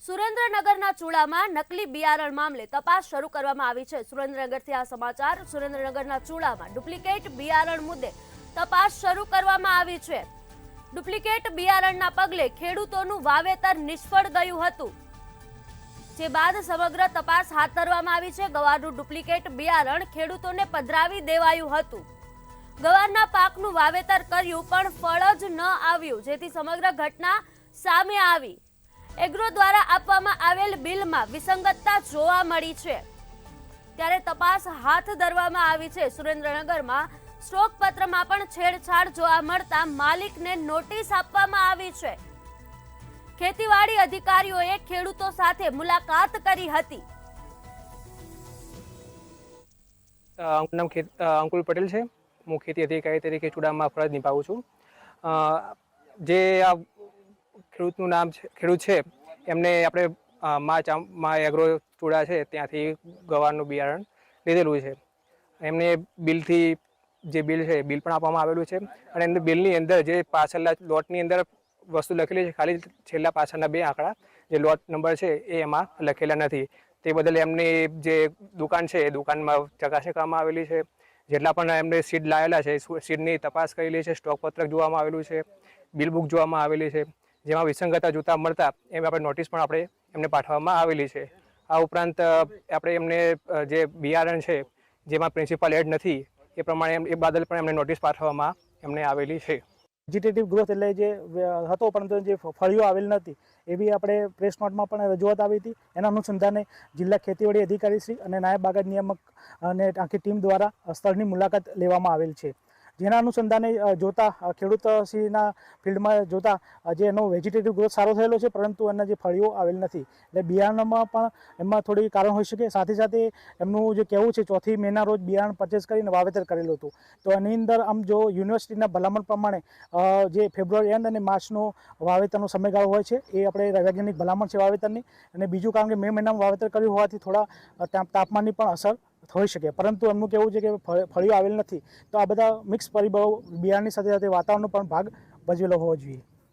સુરેન્દ્રનગરના ચૂડામાં નકલી બિયારણ મામલે તપાસ શરૂ કરવામાં આવી છે। સુરેન્દ્રનગરથી આ સમાચાર। સુરેન્દ્રનગરના ચૂડામાં ડુપ્લિકેટ બિયારણ મુદ્દે તપાસ શરૂ કરવામાં આવી છે। ડુપ્લિકેટ બિયારણના પગલે ખેડૂતોનું વાવેતર નિષ્ફળ ગયું હતું, જે બાદ સમગ્ર તપાસ હાથ ધરવામાં આવી છે। ગવારનું ડુપ્લિકેટ બિયારણ ખેડૂતોને પધરાવી દેવાયું હતું। ગવારના પાકનું વાવેતર કર્યું પણ ફળ જ ન આવ્યું, જેથી સમગ્ર ઘટના સામે આવી। એગ્રો દ્વારા આપવામાં આવેલ બિલમાં વિસંગતતા જોવા મળી છે, ત્યારે તપાસ હાથ ધરવામાં આવી છે। સુરેન્દ્રનગરમાં સ્ટોક પત્રમાં પણ છેડછાડ જોવા મળતા માલિકને નોટિસ આપવામાં આવી છે। ખેતીવાડી અધિકારીઓએ ખેડૂતો સાથે મુલાકાત કરી હતી। નામ અંકુલ પટેલ છે। હું ખેતી અધિકારી તરીકે ચૂડામાં ફરજ નિભાવું છું। જે આ ખેડૂતનું નામ ખેડૂત છે, એમને આપણે મા એગ્રો ચૂડા છે ત્યાંથી ગવારનું બિયારણ લીધેલું છે। એમને બિલથી જે બિલ છે બિલ પણ આપવામાં આવેલું છે, અને એમને બિલની અંદર જે પાછળના લોટની અંદર વસ્તુ લખેલી છે, ખાલી છેલ્લા પાછળના 2 આંકડા જે લોટ નંબર છે એ એમાં લખેલા નથી। તે બદલ એમની જે દુકાન છે એ દુકાનમાં ચકાસણી કરવામાં આવેલી છે। જેટલા પણ એમને સીડ લાવેલા છે સીડની તપાસ કરેલી છે, સ્ટોક પત્રક જોવામાં આવેલું છે, બિલ બુક જોવામાં આવેલી છે, જેમાં વિસંગતતા જોતા મળતા એમ આપણે નોટિસ પણ આપણે એમને પાઠવવામાં આવેલી છે। આ ઉપરાંત આપણે એમને જે બિયારણ છે જેમાં પ્રિન્સિપલ એડ નથી એ પ્રમાણે એ બદલ પણ એમને નોટિસ પાઠવવામાં એમને આવેલી છે। વેજીટેટિવ ગ્રોથ એટલે જે હતો પરંતુ જે ફળીઓ આવેલ નથી એવી આપણે પ્રેસ નોટમાં પણ રજૂઆત આવી હતી। એના અનુસંધાને જિલ્લા ખેતીવાડી અધિકારી શ્રી અને નાયબ બાગાયત નિયામક અને આખી ટીમ દ્વારા સ્થળની મુલાકાત લેવામાં આવેલ છે। જેના અનુસંધાને જોતા ખેડૂતશ્રીના ફિલ્ડમાં જોતા જે એનો વેજીટેટિવ ગ્રોથ સારો થયેલો છે, પરંતુ એના જે ફળીઓ આવેલ નથી, એટલે બિયારણમાં પણ એમાં થોડી કારણ હોઈ શકે। સાથે સાથે એમનું જે કહેવું છે 4 મેના રોજ બિયારણ પરચેસ કરીને વાવેતર કરેલું હતું, તો એની અંદર આમ જો યુનિવર્સિટીના ભલામણ પ્રમાણે જે ફેબ્રુઆરી એન્ડ અને માર્ચનો વાવેતરનો સમયગાળો હોય છે એ આપણે વૈજ્ઞાનિક ભલામણ છે વાવેતરની, અને બીજું કારણ કે મે મહિનામાં વાવેતર કર્યું હોવાથી થોડા તાપમાનની પણ અસર હોઈ શકે, પરંતુ એમનું કહેવું છે કે ફળીઓ આવેલ નથી, તો આ બધા મિક્સ પરિબળો બિયારણની સાથે સાથે વાતાવરણનો પણ ભાગ ભજવેલો હોવો જોઈએ।